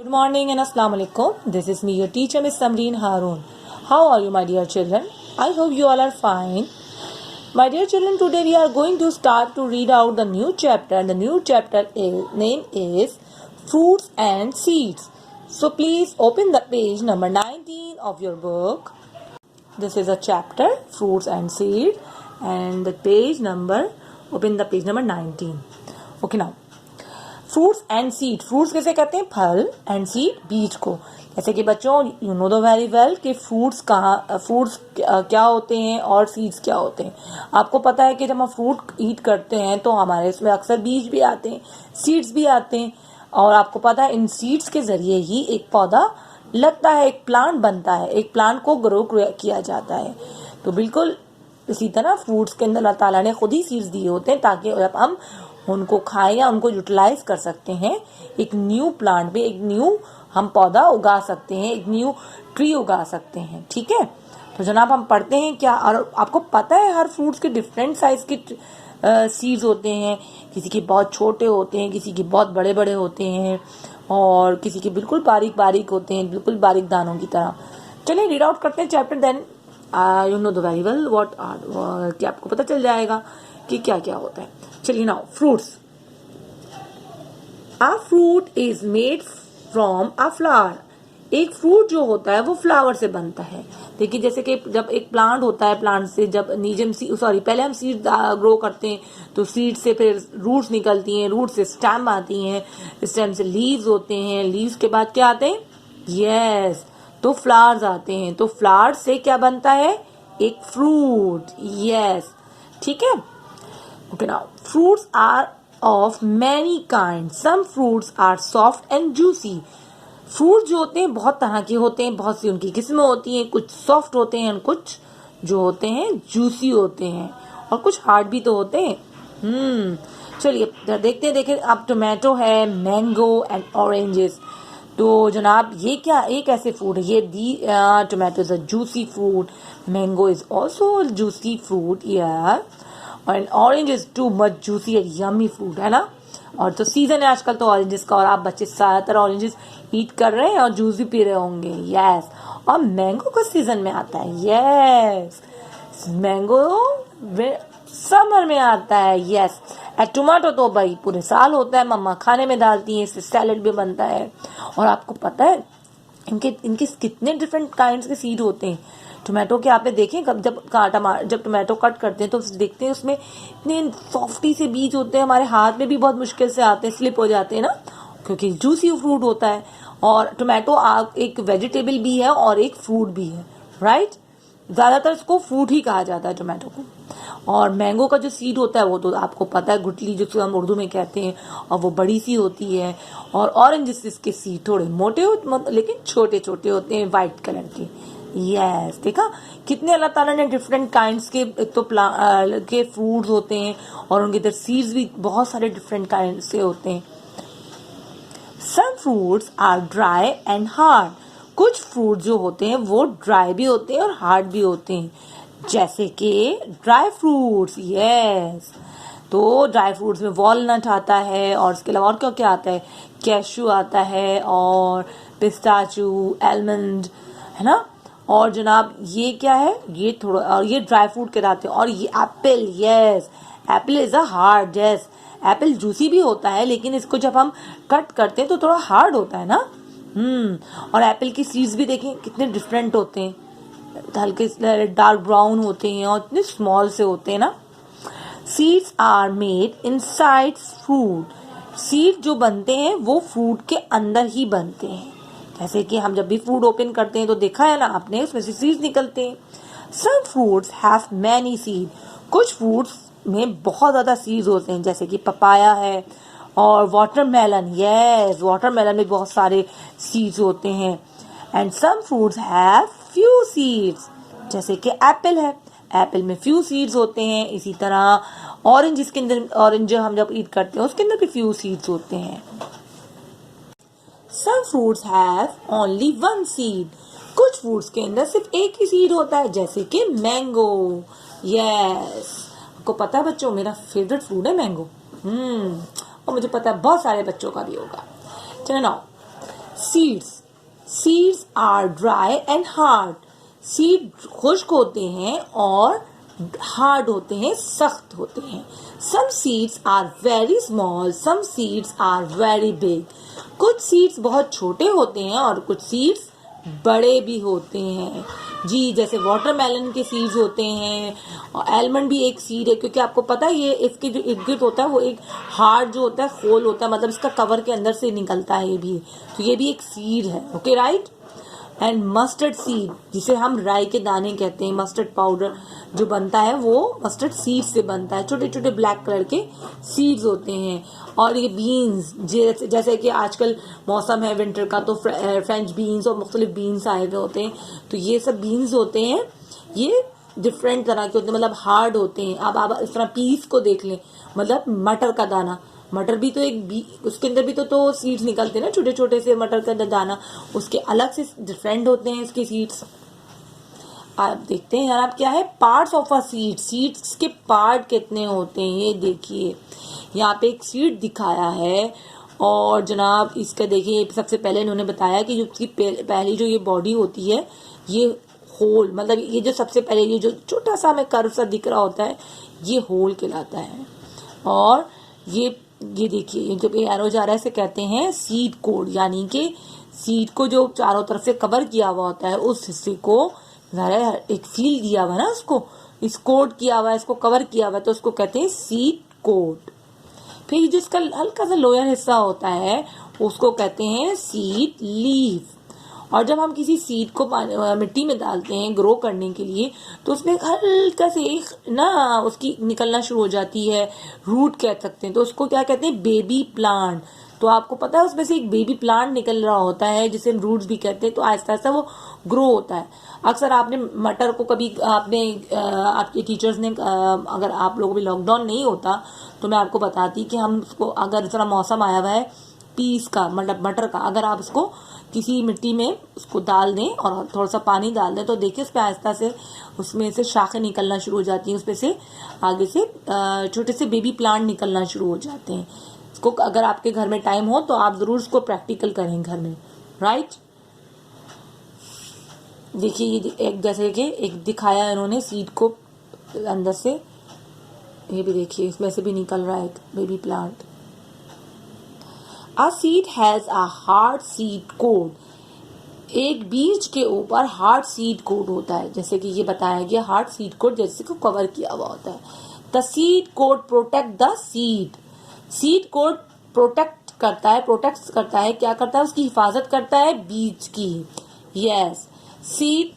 Good morning and Assalamu alaikum. This is me, your teacher, Miss Samreen Haroon. How are you, my dear children? I hope you all are fine. My dear children, today we are going to start to read out the new chapter. The new chapter name is Fruits and Seeds. So please open the page number 19 of your book. This is a chapter, Fruits and Seeds, and the page number, open the page number 19. Okay, now. Fruits and seed. Fruits कैसे कहते हैं? फल. And seed बीज को. जैसे कि बच्चों you know दो वेरी वेल कि फ्रूट्स क्या होते हैं और सीड्स क्या होते हैं. आपको पता है कि जब हम फ्रूट ईट करते हैं तो हमारे इसमें अक्सर बीज भी आते हैं, सीड्स भी आते हैं. और आपको पता है इन सीड्स के जरिए ही एक पौधा लगता है, एक प्लांट बनता है, एक प्लांट को ग्रो किया जाता है. तो बिल्कुल इसी तरह फ्रूट्स के अंदर अल्लाह ताला ने खुद ही सीड्स दिए होते हैं ताकि जब हम उनको खाएं या उनको यूटिलाइज कर सकते हैं, एक न्यू प्लांट में एक न्यू हम पौधा उगा सकते हैं, एक न्यू ट्री उगा सकते हैं. ठीक है. तो जनाब हम पढ़ते हैं क्या. और आपको पता है हर फ्रूट्स के डिफरेंट साइज के सीड्स होते हैं. किसी के बहुत छोटे होते हैं, किसी के बहुत बड़े बड़े होते हैं और किसी के बिल्कुल बारीक बारीक होते हैं, बिल्कुल बारीक दानों की तरह. चलिए रीड आउट करते हैं chapter. Then you know the very well what are, कि आपको पता चल जाएगा कि क्या क्या होता है. चलिए now fruits. A fruit is made from a flower. एक फ्रूट जो होता है वो फ्लावर से बनता है. देखिए जैसे कि जब एक प्लांट होता है, प्लांट से जब पहले हम सीड ग्रो करते हैं तो सीड से फिर रूट्स निकलती हैं, रूट से स्टेम आती हैं, स्टेम से लीव्स होते हैं, लीव्स के बाद क्या आते हैं? यस, तो फ्लावर्स आते हैं. तो फ्लावर से क्या बनता है? एक फ्रूट. यस, ठीक है. Okay, now fruits are of many kinds. Some fruits are soft and juicy. Fruit जो होते हैं बहुत तरह के होते हैं, बहुत सी उनकी किस्में होती हैं. कुछ सॉफ्ट होते हैं, कुछ जो होते हैं जूसी होते हैं और कुछ हार्ड भी तो होते हैं. चलिए देखते अब टोमेटो है, मैंगो एंड ऑरेंजेस. तो जनाब ये क्या, एक ऐसे फ्रूट है ये tomato is a juicy fruit, mango is also juicy fruit यार, और orange is too much juicy and yummy fruit, है ना. और तो सीजन है आजकल तो ऑरेंजेस का, और आप बच्चे ज्यादातर ऑरेंजेस ईट कर रहे हैं और जूस भी पी रहे होंगे. यस, और मैंगो का सीजन में आता है. यस, मैंगो समर में आता है. यस, टोमेटो तो भाई पूरे साल होता है, मम्मा खाने में डालती है, इससे सैलेड भी बनता है. और आपको पता है इनके कितने डिफरेंट काइंड्स के सीड होते हैं. टोमेटो के आपने देखें जब टोमेटो कट करते हैं तो देखते हैं उसमें इतने सॉफ्टी से बीज होते हैं, हमारे हाथ में भी बहुत मुश्किल से आते हैं, स्लिप हो जाते हैं ना, क्योंकि जूसी फ्रूट होता है. और टोमेटो एक वेजिटेबल भी है और एक फ्रूट भी है, राइट. ज्यादातर इसको फ्रूट ही कहा जाता है टोमेटो को. और मैंगो का जो सीड होता है वो तो आपको पता है, गुठली जिसको हम उर्दू में कहते हैं, और वो बड़ी सी होती है. और ऑरेंज इसके सीड थोड़े मोटे लेकिन छोटे छोटे होते हैं, व्हाइट कलर के. यस, देखा कितने अल्लाह ताला ने डिफरेंट काइंड्स के के फ्रूट्स होते हैं और उनके इधर सीड्स भी बहुत सारे डिफरेंट काइंड से होते हैं. Some fruits are dry and hard. कुछ फ्रूट जो होते हैं वो ड्राई भी होते हैं और हार्ड भी होते हैं, जैसे कि ड्राई फ्रूट्स. यस, तो ड्राई फ्रूट्स में वॉलनट आता है और इसके अलावा और क्या क्या आता है? कैशू आता है और पिस्ताचू, आलमंड, है ना. और जनाब ये क्या है? ये थोड़ा, और ये ड्राई फ्रूट कहलाते हैं. और ये Apple. Yes, Apple is a hard. Yes, Apple juicy भी होता है लेकिन इसको जब हम कट करते हैं तो थोड़ा हार्ड होता है ना. और एप्पल की सीड्स भी देखें कितने डिफरेंट होते हैं, हल्के डार्क ब्राउन होते हैं और इतने स्मॉल से होते हैं ना. Seeds are made inside fruit. Seed जो बनते हैं वो फ्रूट के अंदर ही बनते हैं. जैसे कि हम जब भी फ्रूट ओपन करते हैं तो देखा है ना आपने, उसमें से सीड्स निकलते हैं. Some fruits have many seed. कुछ फ्रूट्स में बहुत ज्यादा सीड्स होते हैं, जैसे कि पपाया है और वाटरमेलन. यस, वाटरमेलन में बहुत सारे सीड्स होते हैं. And some fruits have few seeds, जैसे कि एप्पल है, एप्पल में फ्यू सीड्स होते हैं. इसी तरह ऑरेंज, इसके अंदर ऑरेंज जो हम जब ईट करते हैं उसके अंदर भी फ्यू सीड्स होते हैं. Some fruits have only one seed. कुछ फ्रूट्स के अंदर सिर्फ एक ही सीड होता है, जैसे कि मैंगो. यस, आपको पता है बच्चों मेरा फेवरेट फ्रूट है मैंगो. और मुझे पता है बहुत सारे बच्चों का भी होगा. चलो now seeds seeds are dry and hard, seed खुश्क होते हैं और हार्ड होते हैं, सख्त होते हैं. Some seeds are very small, some seeds are very big. कुछ सीड्स बहुत छोटे होते हैं और कुछ सीड्स बड़े भी होते हैं जी. जैसे वाटरमेलन के सीड्स होते हैं, और आलमंड भी एक सीड है, क्योंकि आपको पता है ये इसके जो इर्द गिर्द होता है वो एक हार्ड जो होता है होल होता है, मतलब इसका कवर के अंदर से निकलता है ये भी, तो ये भी एक सीड है. Okay right. And mustard seed, जिसे हम राई के दाने कहते हैं, मस्टर्ड पाउडर जो बनता है वो मस्टर्ड सीड से बनता है. छोटे छोटे ब्लैक कलर के सीड्स होते हैं. और ये बीन्स, जैसे कि आजकल मौसम है विंटर का, तो फ्रेंच बीन्स और मुख्तलिफ बीन्स आए हुए होते हैं, तो ये सब बीन्स होते हैं, ये डिफरेंट तरह के होते हैं, मतलब हार्ड होते हैं. अब आप इस तरह पीस को देख लें, मतलब मटर का दाना, मटर भी तो उसके अंदर भी तो सीड्स निकलते हैं ना, छोटे छोटे से मटर का दाना, उसके अलग से डिफरेंट होते हैं इसके सीड्स. आप देखते हैं यार, आप क्या है, parts of a seed, seeds के पार्ट कितने होते हैं ये देखिए. यहाँ पे एक सीड दिखाया है और जनाब इसका देखिए, सबसे पहले इन्होंने बताया कि जो उसकी पहली जो ये बॉडी होती है, ये होल, मतलब ये जो सबसे पहले ये जो छोटा सा हमें कर्व सा दिख रहा होता है, ये होल कहलाता है. और ये देखिए जो एरो जा रहा है इसे कहते हैं सीड कोड, यानी कि सीड को जो चारों तरफ से कवर किया हुआ होता है उस हिस्से को एक फील दिया हुआ है ना, उसको इस कोड किया हुआ है, इसको कवर किया हुआ है, तो उसको कहते हैं सीड कोड. फिर जो इसका हल्का सा लोअर हिस्सा होता है उसको कहते हैं सीड लीफ. और जब हम किसी सीड को मिट्टी में डालते हैं ग्रो करने के लिए, तो उसमें हल्का से एक ना उसकी निकलना शुरू हो जाती है, रूट कह सकते हैं, तो उसको क्या कहते हैं, बेबी प्लांट. तो आपको पता है उसमें से एक बेबी प्लांट निकल रहा होता है जिसे हम रूट्स भी कहते हैं, तो आहिस्ता आहिस्ता वो ग्रो होता है. अक्सर आपने मटर को कभी आपके टीचर्स ने, अगर आप लोगों को भी लॉकडाउन नहीं होता तो मैं आपको बताती कि हम उसको, अगर इस तरह मौसम आया हुआ है पीस का, मतलब मटर का, अगर आप उसको किसी मिट्टी में उसको डाल दें और थोड़ा सा पानी डाल दें, तो देखिए उसमें आहिस्ता से उसमें से शाखें निकलना शुरू हो जाती हैं, उसमें से आगे से छोटे से बेबी प्लांट निकलना शुरू हो जाते हैं. इसको अगर आपके घर में टाइम हो तो आप जरूर इसको प्रैक्टिकल करें घर में. राइट. देखिए ये एक जैसे कि एक दिखाया इन्होंने सीड को अंदर से, ये भी देखिए इसमें से भी निकल रहा है baby plant. A seed has a hard seed coat. एक बीज के ऊपर हार्ड सीड कोट होता है, जैसे कि ये बताया गया, हार्ड सीड कोट जैसे को कवर किया हुआ होता है. The seed coat protect the seed. Seed coat protect करता है, क्या करता है, उसकी हिफाजत करता है बीज की. Yes. Seed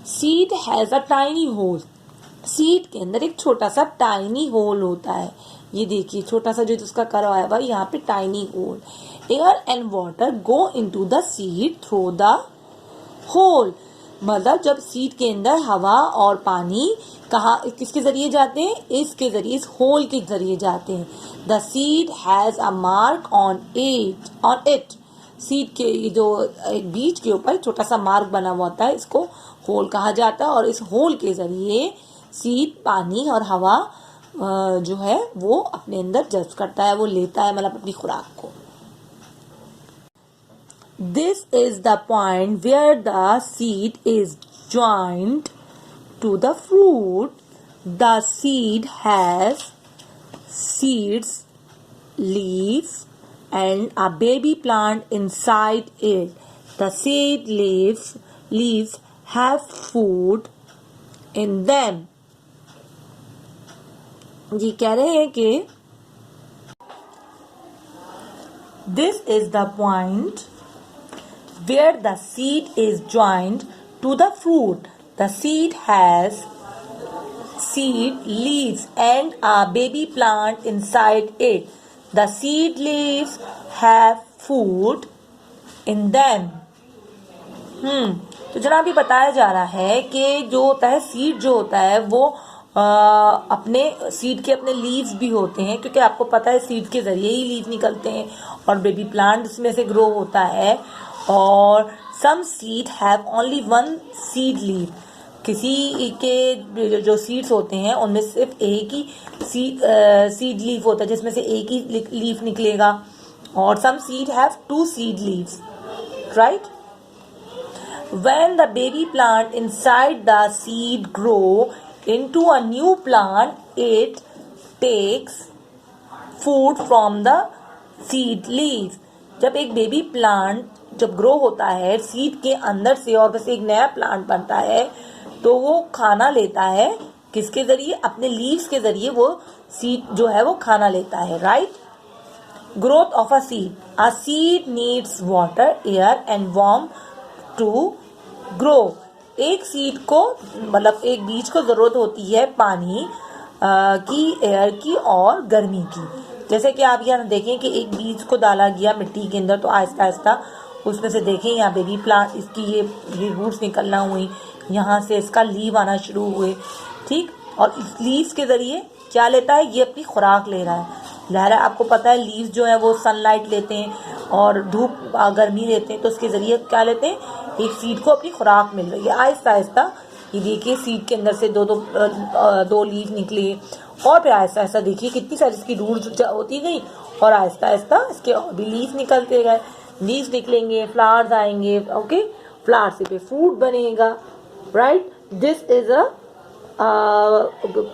seed has a tiny hole. Seed के अंदर एक छोटा सा टाइनी होल होता है. ये देखिए छोटा सा जो उसका करा हुआ है यहाँ पे tiny hole. Air and water go into the seed through the hole. मतलब जब सीड के अंदर हवा और पानी किसके जरिए जाते हैं, इसके जरिए, इस होल के जरिए जाते हैं. The seed has a mark on it. Seed के जो एक बीज के ऊपर छोटा सा मार्क बना हुआ होता है, इसको होल कहा जाता है. और इस होल के जरिए सीड पानी और हवा जो है वो अपने अंदर जज्ब करता है, वो लेता है, मतलब अपनी खुराक को. This is the point where the seed is joined to the fruit. The seed has seeds, leaves, and a baby plant inside it. The seed leaves have food in them. जी कह रहे हैं कि this is the point where the seed is joined to the fruit. The seed has seed, leaves, and a baby plant inside it. The seed leaves have food in them. तो जनाब ये बताया जा रहा है कि जो होता है सीड जो होता है वो अपने सीड के अपने लीव्स भी होते हैं, क्योंकि आपको पता है सीड के जरिए ही लीव निकलते हैं और बेबी प्लांट उसमें से ग्रो होता है. और some seed have only one seed leave. किसी के जो सीड्स होते हैं उनमें सिर्फ एक ही सीड लीफ होता है, जिसमें से एक ही लीफ निकलेगा, और some seed have 2 seed leaves, right. When the baby plant inside the seed grow into a new plant, it takes food from the seed leaf. जब एक बेबी प्लांट जब ग्रो होता है सीड के अंदर से और बस एक नया प्लांट बनता है, तो वो खाना लेता है किसके जरिए? अपने लीव्स के जरिए वो सीड जो है वो खाना लेता है, right. Growth of a seed. A seed needs water, air and warm to grow. एक सीड को मतलब एक बीज को जरूरत होती है पानी की, एयर की और गर्मी की. जैसे कि आप यहाँ देखें कि एक बीज को डाला गया मिट्टी के अंदर, तो आहिस्ता आहिस्ता उसमें से देखें यहाँ बेबी प्लांट, इसकी ये रूट्स निकलना हुई, यहाँ से इसका लीव आना शुरू हुए, ठीक. और इस लीव्स के जरिए क्या लेता है? ये अपनी खुराक ले रहा है. आपको पता है लीव्स जो है वो सनलाइट लेते हैं और धूप गर्मी लेते हैं, तो उसके जरिए क्या लेते हैं? एक सीड को अपनी खुराक मिल रही है. आहिस्ता आहिस्ता ये देखिए सीड के अंदर से दो लीव निकले, और फिर आहिस्ता आहिस्ता देखिए कितनी सारी इसकी रूट्स होती गई, और आहिस्ता आहिस्ता इसके और भी लीव निकलते गए. लीव्स निकलेंगे, फ्लावर्स आएंगे, ओके. फ्लावर से फिर फ्रूट बनेगा, right. This is a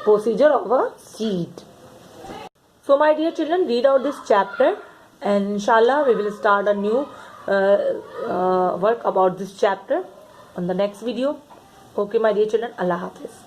procedure of a seed. So my dear children, read out this chapter, and inshallah we will start a new work about this chapter on the next video. Okay my dear children, Allah Hafiz.